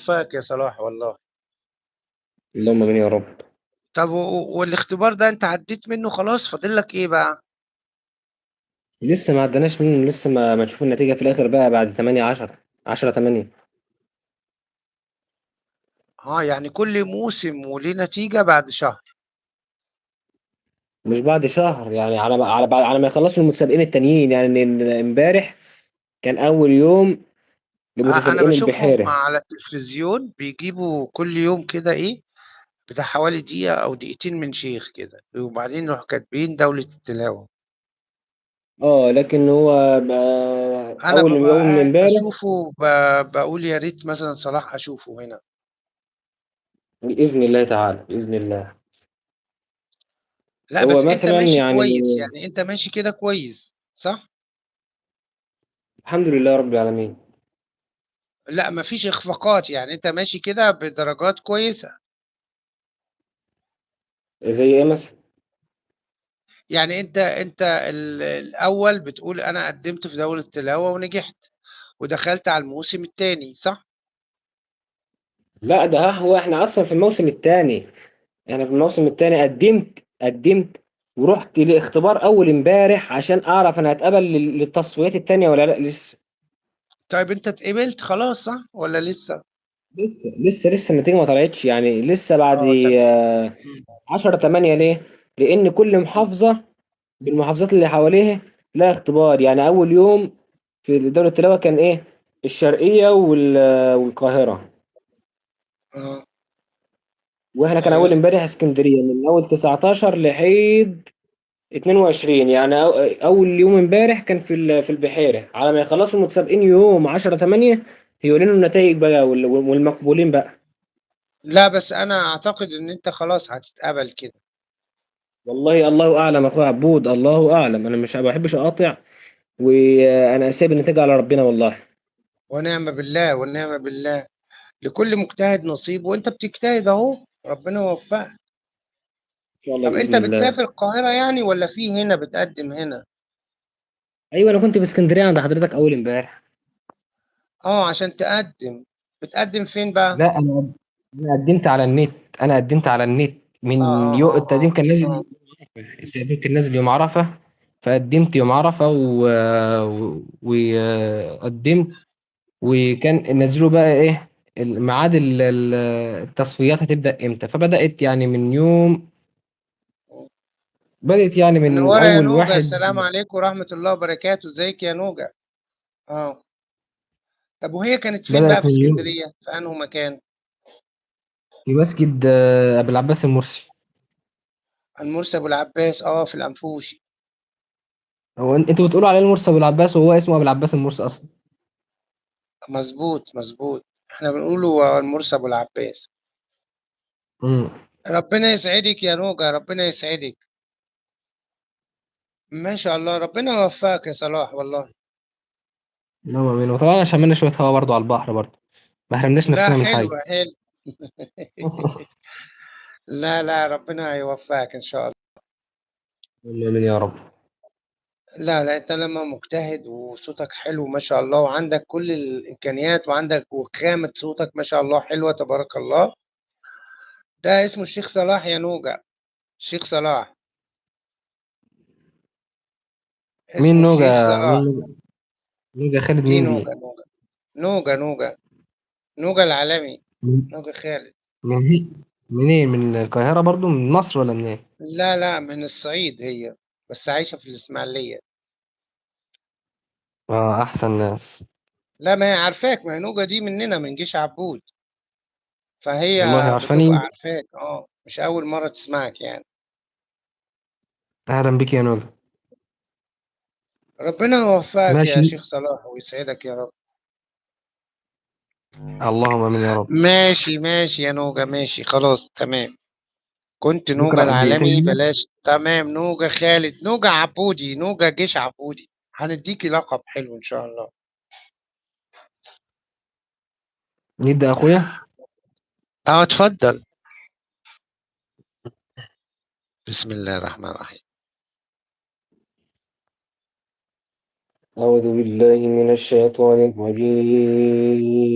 يوفقك يا صلاح والله. اللهم امين يا رب. طب والاختبار ده انت عديت منه خلاص، فاضل لك ايه بقى؟ لسه ما عدناش منه، لسه ما نشوف النتيجة في الآخر بقى بعد 8 10 10 8. اه يعني كل موسم وليه نتيجة بعد شهر. مش بعد شهر، يعني على ما يخلصوا المتسابقين التانيين، يعني امبارح كان أول يوم انا لمتسابقين بشوفهم البحيرة. على التلفزيون بيجيبوا كل يوم كده ايه، بتاع حوالي دقيقة او دقيقتين من شيخ كده، وبعدين يروحوا كاتبين دولة التلاوة. اه لكن هو انا أول ببقى يوم قاعد امبارح. بشوفه بقول يا ريت مثلا صلاح اشوفه هنا. بإذن الله تعالى، بإذن الله. لا هو بس انت مثلا ماشي يعني كويس، يعني انت ماشي كده كويس صح؟ الحمد لله رب العالمين. لا مفيش اخفاقات، يعني انت ماشي كده بدرجات كويسة. زي ايه مثلا؟ يعني انت الاول بتقول انا قدمت في دولة التلاوة ونجحت، ودخلت على الموسم التاني صح؟ لا ده هو احنا اصلا في الموسم الثاني. انا في الموسم الثاني قدمت ورحت لاختبار اول امبارح عشان اعرف انا هتقبل للتصفيات التانية ولا لا. لسه طيب انت اتقبلت خلاص صح ولا لسه؟ لسه النتيجة ما طلعتش، يعني لسه بعد اه تمام. 10 8 ليه؟ لان كل مم. محافظة بالمحافظات اللي حواليها لها اختبار. يعني اول يوم في دولة التلاوة كان ايه؟ الشرقية والقاهرة. اه واحنا كان اول ايوه. امبارح اسكندرية من اول 19 لحد 22. يعني اول يوم امبارح كان في البحيره، على ما يخلصوا المتسابقين يوم 10 8 يقولوا لنا النتائج بقى والمقبولين بقى. لا بس انا اعتقد ان انت خلاص هتتقبل كده. والله الله اعلم اخويا عبود، الله اعلم. انا مش ما بحبش اقاطع، وانا سايب النتيجه على ربنا والله. ان ونعم بالله ونعم بالله. لكل مجتهد نصيب، وانت بتجتهد اهو، ربنا يوفقك. شاء الله طب انت باذن الله. بتسافر القاهرة يعني ولا في هنا بتقدم هنا؟ ايوه انا كنت في اسكندريه عند حضرتك اول امبارح. اه عشان تقدم. بتقدم فين بقى؟ لا انا قدمت على النت. انا قدمت على النت اه من اه اه اه التقديم كان اه. نازل. التقديم كان نازل يوم عرفه، فقدمت يوم عرفه وقدمت. وكان نزلوا بقى ايه الميعاد التصفيات هتبدأ امتى، فبدأت يعني من يوم، بدأت يعني من منورة يا اول نوجة، واحد. السلام عليكم ورحمة الله وبركاته، ازيك يا نوجة؟ اه. طب وهي كانت فين بقى بدأت في من يوم اسكندرية، في انه مكان؟ في مسجد ابو العباس المرسي. المرسي ابو العباس، اه في الانفوشي. هو انتوا بتقولوا عليه المرسي ابو العباس وهو اسمه ابو العباس المرسي اصلا. مظبوط مظبوط. احنا بنقوله هو المرسي ابو العباس. امم ربنا يسعدك يا نوجة، ربنا يسعدك. ما شاء الله، ربنا يوفقك يا صلاح والله. اللهم امين. وطلعنا شمينا شويه هوا برضو على البحر برضو، ما حرمناش لا نفسنا من حلو حاجه. حلو. لا لا، ربنا هيوفقك ان شاء الله. اللهم امين يا رب. لا لا، انت لما مجتهد وصوتك حلو ما شاء الله، وعندك كل الامكانيات، وعندك وخامة صوتك ما شاء الله حلوة تبارك الله. ده اسمه الشيخ صلاح يا نوجة، الشيخ صلاح، مين اسمه نوجا؟ الشيخ مين صلاح. نوجا؟ نوجا خالد دي مين دي؟ نوجة نوجة. نوجة نوجة العالمي. من نوجة خالد. منين؟ من القاهره برضو؟ من مصر ولا منين؟ لا لا، من الصعيد هي، بس عايشة في الإسماعيلية. اه احسن ناس. لا ما هي عارفاك، ما هي نوجة دي مننا من جيش عبود، فهي والله بتبقى عارفاني. عارفاك، اه مش أول مرة تسمعك يعني. اهلا بك يا نوجا. ربنا يوفقك ماشي. يا شيخ صلاح ويسعدك يا رب. اللهم امين يا رب. ماشي ماشي يا نوجة، ماشي خلاص تمام. كنت نوجة نقرا العالمي دقيقتين. بلاش، تمام. نوجة خالد، نوجة عبودي، نوجة جيش عبودي. هنديكي لقب حلو إن شاء الله. نبدا اخويا. اه اتفضل. بسم الله الرحمن الرحيم. اعوذ بالله من الشيطان الرجيم.